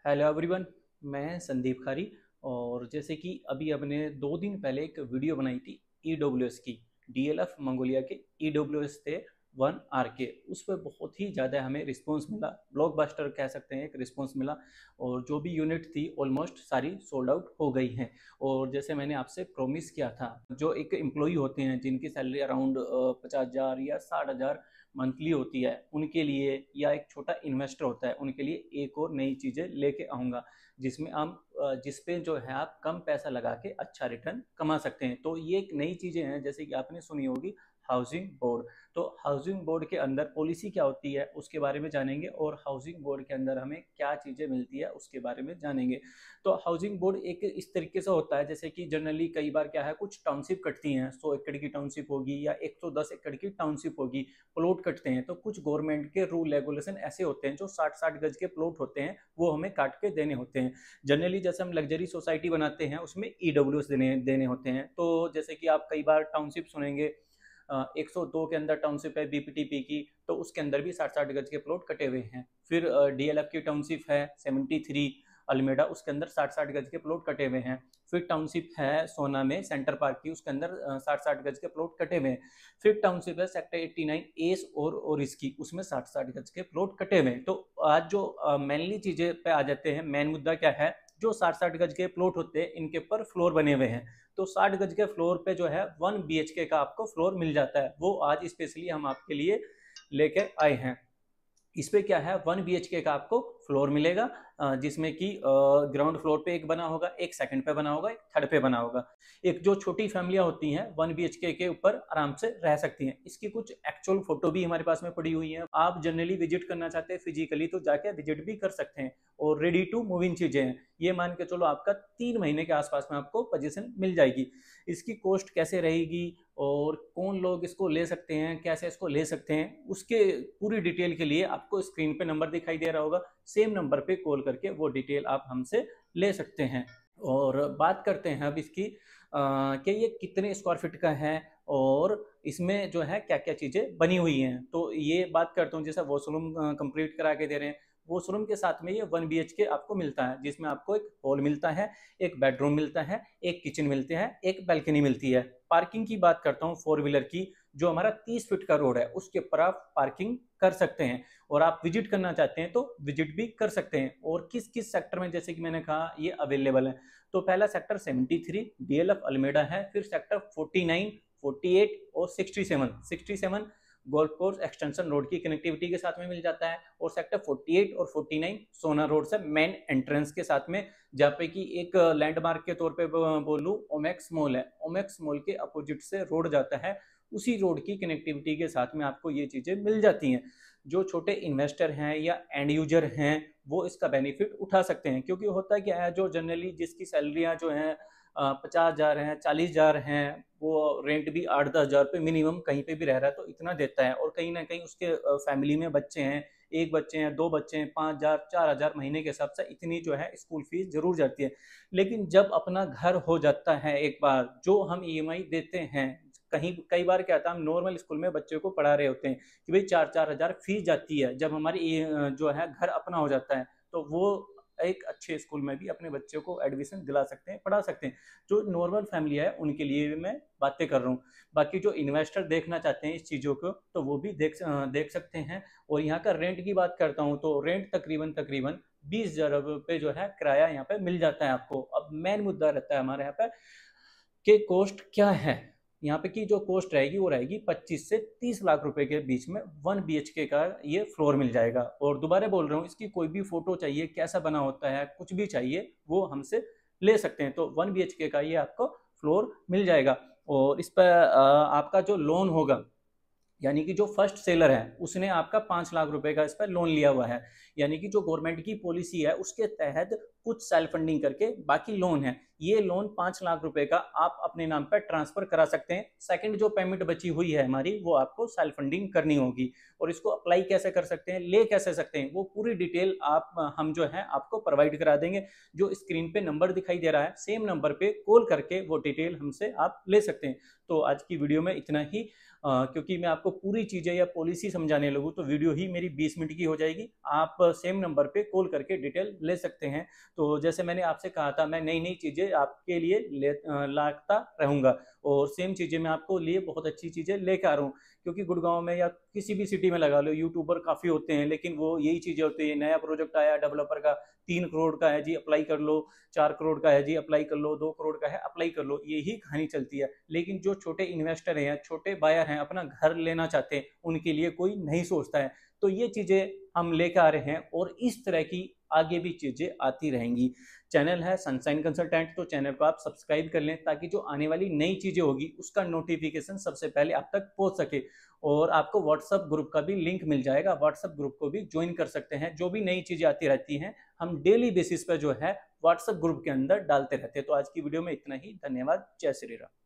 Hello everyone. मैं संदीप खारी। और जैसे कि अभी हमने 2 दिन पहले एक वीडियो बनाई थी ईडब्ल्यूएस की। डीएलएफ मंगोलिया के ईडब्ल्यूएस थे 1 आर के। उस पर बहुत ही ज़्यादा हमें रिस्पांस मिला, ब्लॉकबस्टर कह सकते हैं, एक रिस्पांस मिला। और जो भी यूनिट थी ऑलमोस्ट सारी सोल्ड आउट हो गई हैं। और जैसे मैंने आपसे प्रॉमिस किया था, जो एक एम्प्लॉई होते हैं जिनकी सैलरी अराउंड 50,000 या 60,000 मंथली होती है, उनके लिए, या एक छोटा इन्वेस्टर होता है उनके लिए एक और नई चीज़ें लेके आऊँगा, जिसमें हम जिस पे जो है आप कम पैसा लगा के अच्छा रिटर्न कमा सकते हैं। तो ये एक नई चीज़ें हैं, जैसे कि आपने सुनी होगी हाउसिंग बोर्ड। तो हाउसिंग बोर्ड के अंदर पॉलिसी क्या होती है उसके बारे में जानेंगे, और हाउसिंग बोर्ड के अंदर हमें क्या चीज़ें मिलती है उसके बारे में जानेंगे। तो हाउसिंग बोर्ड एक इस तरीके से होता है, जैसे कि जनरली कई बार क्या है, कुछ टाउनशिप कटती हैं, 100 एकड़ की टाउनशिप होगी या 110 एकड़ की टाउनशिप होगी, प्लॉट कटते हैं। तो कुछ गवर्नमेंट के रूल रेगुलेशन ऐसे होते हैं, जो 60-60 गज के प्लॉट होते हैं वो हमें काट के देने होते हैं। जनरली जैसे हम लग्जरी सोसाइटी बनाते हैं उसमें ईडब्ल्यूएस देने देने होते हैं। तो जैसे कि आप कई बार टाउनशिप सुनेंगे, 102 के अंदर टाउनशिप है बीपीटीपी की, तो उसके अंदर भी 60-60 गज के प्लॉट कटे हुए हैं। फिर डीएलएफ की टाउनशिप है 73 अल्मेडा, उसके अंदर 60-60 गज के प्लॉट कटे हुए हैं। फिर टाउनशिप है सोना में सेंटर पार्क की, उसके अंदर 60-60 गज के प्लॉट कटे हुए हैं। फिर टाउनशिप है सेक्टर 89 एस और इसकी, उसमें 60-60 गज के प्लॉट कटे हुए हैं। तो आज जो मेनली चीजें पे आ जाते हैं, मेन मुद्दा क्या है, जो 60-60 गज के प्लॉट होते हैं इनके ऊपर फ्लोर बने हुए हैं। तो 60 गज के फ्लोर पे जो है 1 BHK का आपको फ्लोर मिल जाता है, वो आज स्पेशली हम आपके लिए लेके आए हैं। इस पे क्या है, 1 BHK का आपको फ्लोर मिलेगा, जिसमें कि ग्राउंड फ्लोर पे एक बना होगा, एक सेकंड पे बना होगा, एक थर्ड पे बना होगा। एक जो छोटी फैमिलियां होती हैं 1 BHK के ऊपर आराम से रह सकती हैं। इसकी कुछ एक्चुअल फोटो भी हमारे पास में पड़ी हुई है। आप जनरली विजिट करना चाहते हैं फिजिकली तो जाके विजिट भी कर सकते हैं, और रेडी टू मूव इन चीजें हैं। ये मान के चलो आपका 3 महीने के आसपास में आपको पोजीशन मिल जाएगी। इसकी कॉस्ट कैसे रहेगी और कौन लोग इसको ले सकते हैं, कैसे इसको ले सकते हैं, उसके पूरी डिटेल के लिए आपको स्क्रीन पे नंबर दिखाई दे रहा होगा, सेम नंबर पे कॉल करके वो डिटेल आप हमसे ले सकते हैं। और बात करते हैं अब इसकी कि ये कितने स्क्वायर फीट का है और इसमें जो है क्या क्या चीज़ें बनी हुई हैं। तो ये बात करता हूँ, जैसे वॉशरूम कंप्लीट करा के दे रहे हैं, वॉशरूम के साथ में ये 1 BHK आपको मिलता है, जिसमें आपको एक हॉल मिलता है, एक बेडरूम मिलता है, एक किचन मिलते हैं, एक बैल्कनी मिलती है। पार्किंग की बात करता हूँ, 4 व्हीलर की, जो हमारा 30 फीट का रोड है उसके ऊपर आप पार्किंग कर सकते हैं। और आप विजिट करना चाहते हैं तो विजिट भी कर सकते हैं। और किस किस सेक्टर में, जैसे कि मैंने कहा, ये अवेलेबल है। तो पहला सेक्टर 73 डीएलएफ अल्मेडा है। फिर सेक्टर 49, 48 और 67 गोल्फ कोर्स एक्सटेंशन रोड की कनेक्टिविटी के साथ में मिल जाता है। और सेक्टर 48 और 49 सोना रोड से मेन एंट्रेंस के साथ में, जहाँ पे कि एक लैंडमार्क के तौर पे बोलूँ, ओमेक्स मॉल है। ओमेक्स मॉल के अपोजिट से रोड जाता है, उसी रोड की कनेक्टिविटी के साथ में आपको ये चीज़ें मिल जाती हैं। जो छोटे इन्वेस्टर हैं या एंड यूजर हैं वो इसका बेनिफिट उठा सकते हैं, क्योंकि होता क्या है, जो जनरली जिसकी सैलरियाँ जो हैं 50,000 हैं, 40,000 हैं, वो रेंट भी 8-10 हज़ार पे मिनिमम कहीं पे भी रह रहा है तो इतना देता है। और कहीं ना कहीं उसके फैमिली में बच्चे हैं, एक बच्चे हैं, दो बच्चे हैं, 5,000 4,000 महीने के हिसाब से इतनी जो है स्कूल फीस जरूर जाती है। लेकिन जब अपना घर हो जाता है एक बार, जो हम ईएमआई देते हैं, कहीं कई बार क्या था, हम नॉर्मल स्कूल में बच्चे को पढ़ा रहे होते हैं कि भाई 4-4 हज़ार फीस जाती है, जब हमारी जो है घर अपना हो जाता है तो वो एक अच्छे स्कूल में भी अपने बच्चे को एडमिशन दिला सकते हैं, पढ़ा सकते हैं। जो नॉर्मल फैमिली है उनके लिए भी मैं बातें कर रहा हूँ। बाकी जो इन्वेस्टर देखना चाहते हैं इस चीज़ों को तो वो भी देख सकते हैं। और यहाँ का रेंट की बात करता हूँ तो रेंट तकरीबन तकरीबन 20,000 रुपये जो है किराया यहाँ पे मिल जाता है आपको। अब मेन मुद्दा रहता है हमारे यहाँ पे कि कॉस्ट क्या है। यहाँ पे की जो कॉस्ट रहेगी वो रहेगी 25 से 30 लाख रुपए के बीच में 1 BHK का ये फ्लोर मिल जाएगा। और दोबारा बोल रहा हूँ, इसकी कोई भी फोटो चाहिए, कैसा बना होता है, कुछ भी चाहिए, वो हमसे ले सकते हैं। तो 1 BHK का ये आपको फ्लोर मिल जाएगा। और इस पर आपका जो लोन होगा, यानी कि जो फर्स्ट सेलर है उसने आपका 5 लाख रुपए का इस पर लोन लिया हुआ है, यानी कि जो गवर्नमेंट की पॉलिसी है उसके तहत कुछ सेल्फ फंडिंग करके बाकी लोन है। ये लोन 5 लाख रुपए का आप अपने नाम पर ट्रांसफर करा सकते हैं। सेकंड जो पेमेंट बची हुई है हमारी, वो आपको सेल्फ फंडिंग करनी होगी। और इसको अप्लाई कैसे कर सकते हैं, ले कैसे सकते हैं, वो पूरी डिटेल हम जो है आपको प्रोवाइड करा देंगे। जो स्क्रीन पे नंबर दिखाई दे रहा है, सेम नंबर पे कॉल करके वो डिटेल हमसे आप ले सकते हैं। तो आज की वीडियो में इतना ही, क्योंकि मैं आपको पूरी चीज़ें या पॉलिसी समझाने लगूँ तो वीडियो ही मेरी 20 मिनट की हो जाएगी। आप सेम नंबर पे कॉल करके डिटेल ले सकते हैं। तो जैसे मैंने आपसे कहा था, मैं नई नई चीज़ें आपके लिए लाता रहूँगा और सेम चीज़ें मैं आपको लिए बहुत अच्छी चीज़ें लेकर आ रहा हूँ। क्योंकि गुड़गांव में या किसी भी सिटी में लगा लो, यूट्यूबर काफ़ी होते हैं, लेकिन वो यही चीज़ें होती है, नया प्रोजेक्ट आया डेवलपर का, 3 करोड़ का है जी अप्लाई कर लो, 4 करोड़ का है जी अप्लाई कर लो, 2 करोड़ का है अप्लाई कर लो, यही कहानी चलती है। लेकिन जो छोटे इन्वेस्टर हैं, छोटे बायर हैं, अपना घर लेना चाहते हैं, उनके लिए कोई नहीं सोचता है। तो ये चीज़ें हम लेकर आ रहे हैं और इस तरह की आगे भी चीज़ें आती रहेंगी। चैनल है सनशाइन कंसल्टेंट, तो चैनल को आप सब्सक्राइब कर लें ताकि जो आने वाली नई चीज़ें होगी उसका नोटिफिकेशन सबसे पहले आप तक पहुंच सके। और आपको व्हाट्सएप ग्रुप का भी लिंक मिल जाएगा, व्हाट्सएप ग्रुप को भी ज्वाइन कर सकते हैं। जो भी नई चीज़ें आती रहती हैं हम डेली बेसिस पर जो है व्हाट्सएप ग्रुप के अंदर डालते रहते हैं। तो आज की वीडियो में इतना ही, धन्यवाद, जय श्री राम।